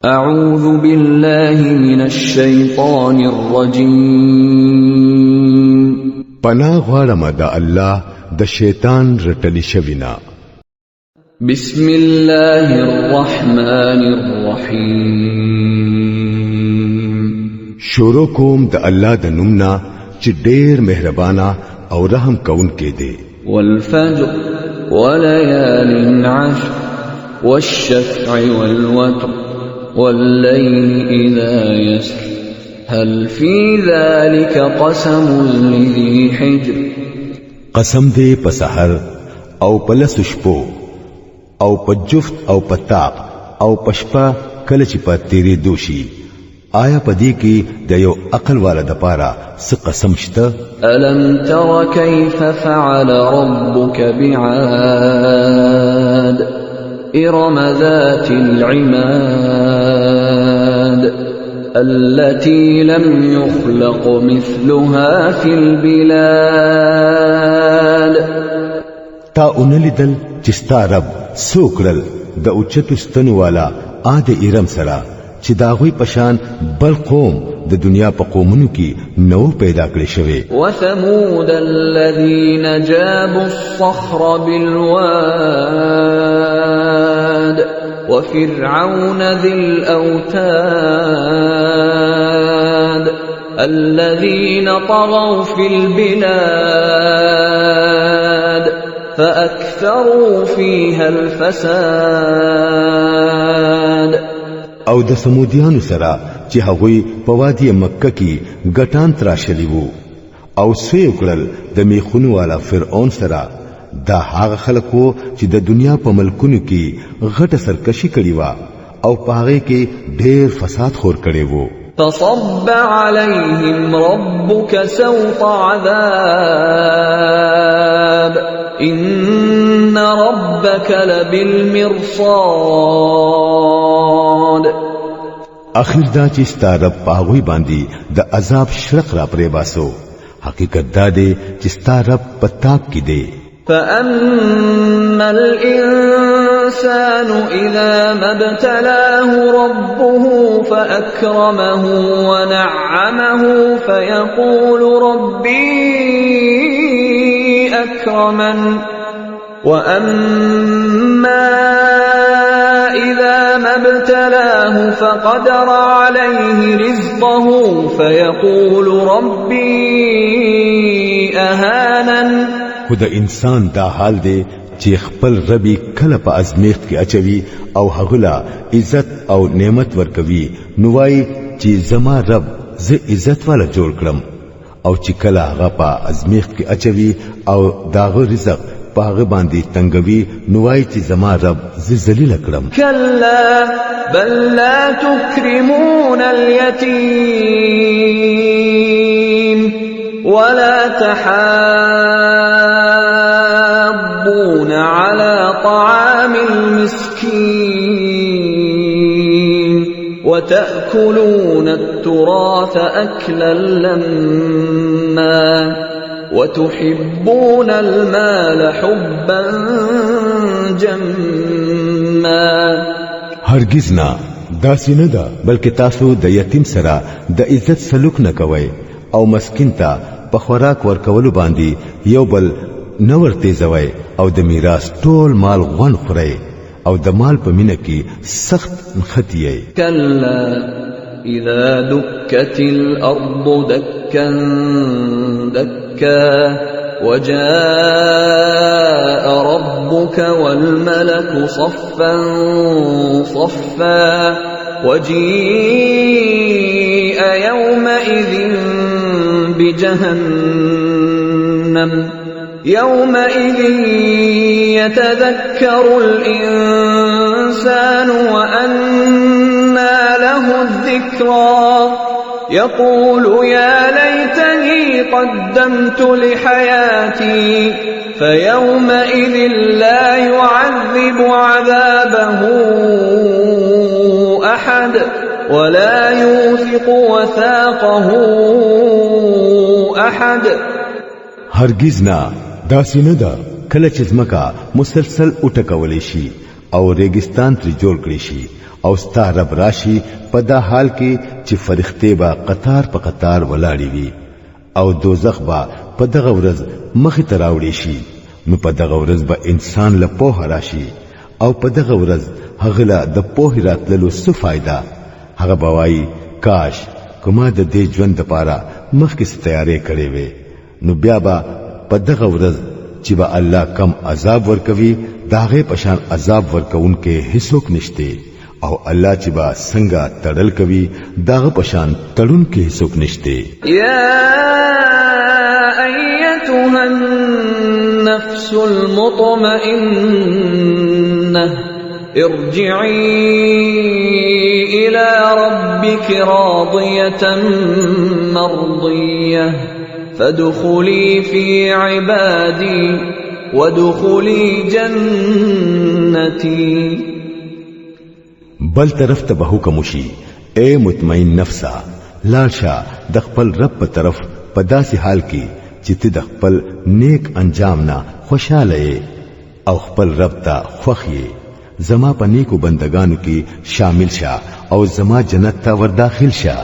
أعوذ بالله من الشيطان الرجيم پناه غواړم د الله د شیطان رټلی شوینا بسم الله الرحمن الرحيم شروع کوم د الله د نومنا چې ډېر مهربانا او رحم کون کې دی والفجر وليال عشر والشفع والوتر والليل إذا يسر هل في ذلك قسم لذي حجر قسم دې په سحر او په لسو شپو او په جفت او په تاق او په شپه کله چې په تیری دوشي آیا په دې کې د یو عقل والا د پاره څه قسم شته ألم تر كيف فعل ربك بعاد إرم ذات العماد التي لم يخلق مثلها في البلاد تا اونلیدل چې ستا رب سوکړل د اوچتو ستنو والا آد ایرم سره چې داغوی پشان بل قوم د دنیا په قومونو کې نو پیدا کړی شوی وثمود الذين جابوا الصخر بالواد وفرعون ذي الأوتاد الذين طغوا في البلاد فأكثروا فيها الفساد او د سمودیانو سره چې هغوی په وادي مکه کې ګټان تراشلی وو او سوی وکړل د میخونو والا فرعون سره دا هغه خلکو چې د دنیا په ملکونو کې غټه سرکشي کړی و او پاره کې ډېر فساد خور کړی وو فصب عليهم ربك سوط عذاب إن ربك لبالمرصاد اخر دا چې ستاره پاغوي باندې د عذاب شرق را پرې باسو حقیقت دا دی چې ستاره پتاک کې دی فأما الإنسان إذا ما ابتلاه ربه فأكرمه ونعمه فيقول ربي أكرمن وأما إذا ما ابتلاه فقدر عليه رزقه فيقول ربي أهانن خود انسان دا حال دی چې خپل ربي کله په ازمیخت کې اچوي او هغلا عزت او نعمت ورکوي نو وای چې زما رب زه عزت والا جوړ کړم او چې کله هغه په ازمیخت کې اچوي او داغه رزق پاغه باندې تنگوي نو وای چې زما رب زه ذلیل کړم كلا بل لا تكرمون اليتيم ولا تحاضون على طعام المسكين وتأكلون التراث أكلا لما وتحبون المال حبا جما هرگز نه داسې نه ده بلکې تاسو د یتیم سره د عزت سلوک نه کوئ او مسکین ته په خوراک ورکولو باندې یو بل نور تیزوي او د میراث ټول مال غون خوري او د مال په مینه کې سخت نختی کلا اذا دکت الارض دکا دکا وجاء ربك والملك صفا صفا وجيء يومئذ بجهنم يومئذ يتذكر الإنسان وأنى له الذكرى يقول يا ليتني قدمت لحياتي فيومئذ لا يعذب عذابه أحد ولا يوثق وثاقه أحد هرگز نه داسې نه ده کله چې ځمکه مسلسل اٹکولې شي او ریګستان تر جوړ کړی شي او ستا رب راشي په دا حال کې چې فرښتې با قطار په قطار ولاړې وي او دوزخ با په دغه ورځ مخې ته راوړي شي نو په دغه ورځ به انسان له پوهه راشي او په دغه ورځ هغه له د پوهې راتللو څه فائدہ هغه بوای کاش کومه د دې ژوند لپاره مخکې تیارې کړې وي نو بیا به په دغه ورځ چې به الله کم عذاب ورکوي داغه پشان عذاب ورکوونکې هیڅوک نشته او الله چې با څنګه تړل کوي داغه پشان تړونکې هیڅوک نشته یا ایتها النفس المطمئنه ارجعي الى ربك راضيه مرضيه فادخلي في عبادي وادخلي جنتي بل طرف ته به حکم شي اے مطمئن نفسا لاړشه د خپل رب په طرف په داسې حال کې چې ته د خپل نیک انجام نه خوشاله او خپل رب ته خوښ یې زما په نیکو بندگانو کې شامل شه او زما جنت ته ور داخل شه